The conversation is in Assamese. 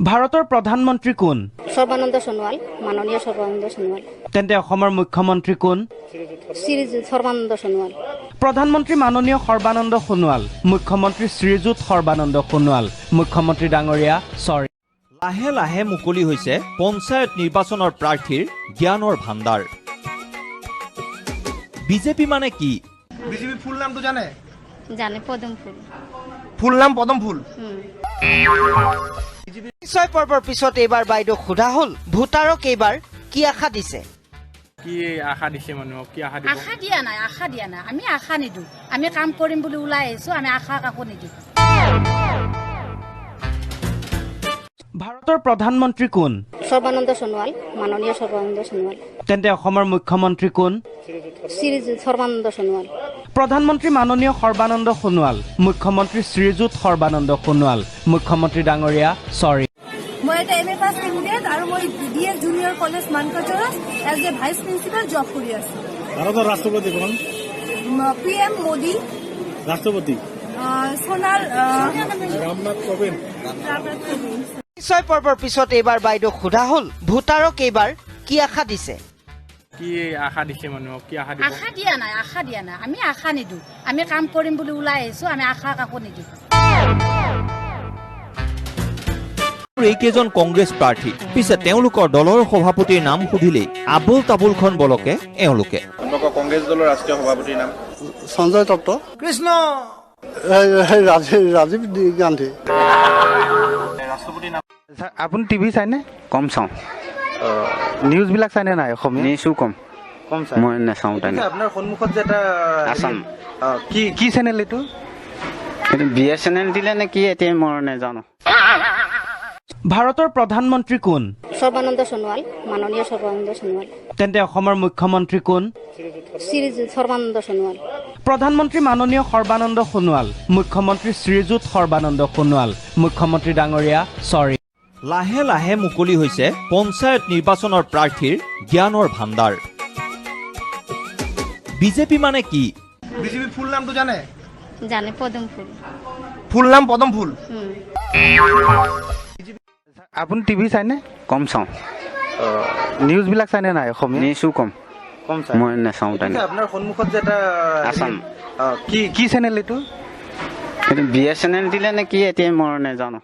ভাৰতৰ প্ৰধানমন্ত্ৰী কোন? সৰ্বানন্দ সোণোৱাল, মাননীয় সৰ্বানন্দ সোণোৱাল। তেন্তে অসমৰ মুখ্যমন্ত্ৰী কোন? শ্ৰীযুত সৰ্বানন্দ সোণোৱাল। প্ৰধানমন্ত্ৰী মাননীয় সৰ্বানন্দ সোণোৱাল, মুখ্যমন্ত্ৰী শ্ৰীযুত সৰ্বানন্দ সোণোৱাল, মুখ্যমন্ত্ৰী ডাঙৰীয়া চৰি। লাহে লাহে মুকলি হৈছে পঞ্চায়ত নিৰ্বাচনৰ প্ৰাৰ্থীৰ জ্ঞানৰ ভাণ্ডাৰ। বিজেপি মানে কি? বিজেপি ফুল নামটো জানে? জানে, পদম ফুল। ফুল নাম পদম ফুল। নিশ্চয় পৰ্বৰ পিছত এইবাৰ বাইদেউক সোধা হ'ল ভোটাৰক এইবাৰ কি আশা দিছে। কি আশা দিছে মানুহক? কি আশা দিব? আশা দিয়া নাই, আমি আশা নিদিওঁ। আমি কাম কৰিম বুলি ওলাই আহিছো, আমি আশা কাকো নিদিওঁ। ভাৰতৰ প্ৰধানমন্ত্ৰী কোন? সৰ্বানন্দ সোণোৱাল, মাননীয় সৰ্বানন্দ সোণোৱাল। তেন্তে অসমৰ মুখ্যমন্ত্ৰী কোন? শ্ৰীযুত সৰ্বানন্দ সোণোৱাল। প্ৰধানমন্ত্ৰী মাননীয় সৰ্বানন্দ সোণোৱাল, মুখ্যমন্ত্ৰী শ্ৰীযুত সৰ্বানন্দ সোণোৱাল, মুখ্যমন্ত্ৰী ডাঙৰীয়া চৰি। মই এটা এম এ পাছ কেণ্ডিডেট আৰু মই BDS জুনিয়ৰ কলেজ মানকাচৰত as a vice principal job কৰি আছো। ভাৰতৰ ৰাষ্ট্ৰপতি কোন? PM মোদী। ৰাষ্ট্ৰপতি সোণাল ৰামনাথ কোবিন্দ। নিশ্চয় পৰ্বৰ পিছত এইবাৰ বাইদেউক সোধা হ'ল ভোটাৰক এইবাৰ কি আশা দিছে। কি আশা দিছে মানুহক? কি আশা দিব? আশা দিয়া নাই, আমি আশা নিদিওঁ। আমি কাম কৰিম বুলি ওলাই আহিছো, আমি আশা কাকো নিদিওঁ। এইকেইজন কংগ্ৰেছ প্ৰাৰ্থী, পিছে তেওঁলোকৰ দলৰ সভাপতিৰ নাম সুধিলেই আবুল তাবুলখন বলকে এওঁলোকে। কংগ্ৰেছ দলৰ ৰাষ্ট্ৰীয় সভাপতিৰ নাম সঞ্জয় দত্ত। কৃষ্ণ ৰাজীৱ গান্ধী। ৰাষ্ট্ৰপতিৰ নাম। আপুনি টিভি চাইনে? কম চাওঁ। নিউজবিলাক চাইনে নাই? অসমীয়া নিউজো কম চাই। মই নাচাওঁ। তেনে আপোনাৰ সন্মুখত যে এটা আছাম কি চেনেল এইটো? এইটো BSNL দিলে নে কি এতিয়া মই নাজানো। ভাৰতৰ প্ৰধানমন্ত্ৰী কোন? সৰ্বানন্দ সোণোৱাল, মাননীয় সৰ্বানন্দ সোণোৱাল। তেন্তে অসমৰ মুখ্যমন্ত্ৰী কোন? শ্ৰীযুত সৰ্বানন্দ সোণোৱাল। প্ৰধানমন্ত্ৰী মাননীয় সৰ্বানন্দ সোণোৱাল, মুখ্যমন্ত্ৰী শ্ৰীযুত সৰ্বানন্দ সোণোৱাল, মুখ্যমন্ত্ৰী ডাঙৰীয়া চৰি। লাহে লাহে মুকলি হৈছে পঞ্চায়ত নিৰ্বাচনৰ প্ৰাৰ্থীৰ জ্ঞানৰ ভাণ্ডাৰ। বিজেপি মানে কি? বিজেপি ফুল নামটো জানে? জানে, পদম ফুল। ফুল নাম পদম ফুল। আপুনি টিভি চাইনে? কম চাওঁ। নিউজবিলাক চাইনে নাই? অসমীয়া নিউজো কম চাই। মই নাচাওঁ। তেনে আপোনাৰ সন্মুখত যে এটা আছাম কি চেনেল এইটো? এইটো BSNL দিলে নে কি এতিয়া মই নাজানো।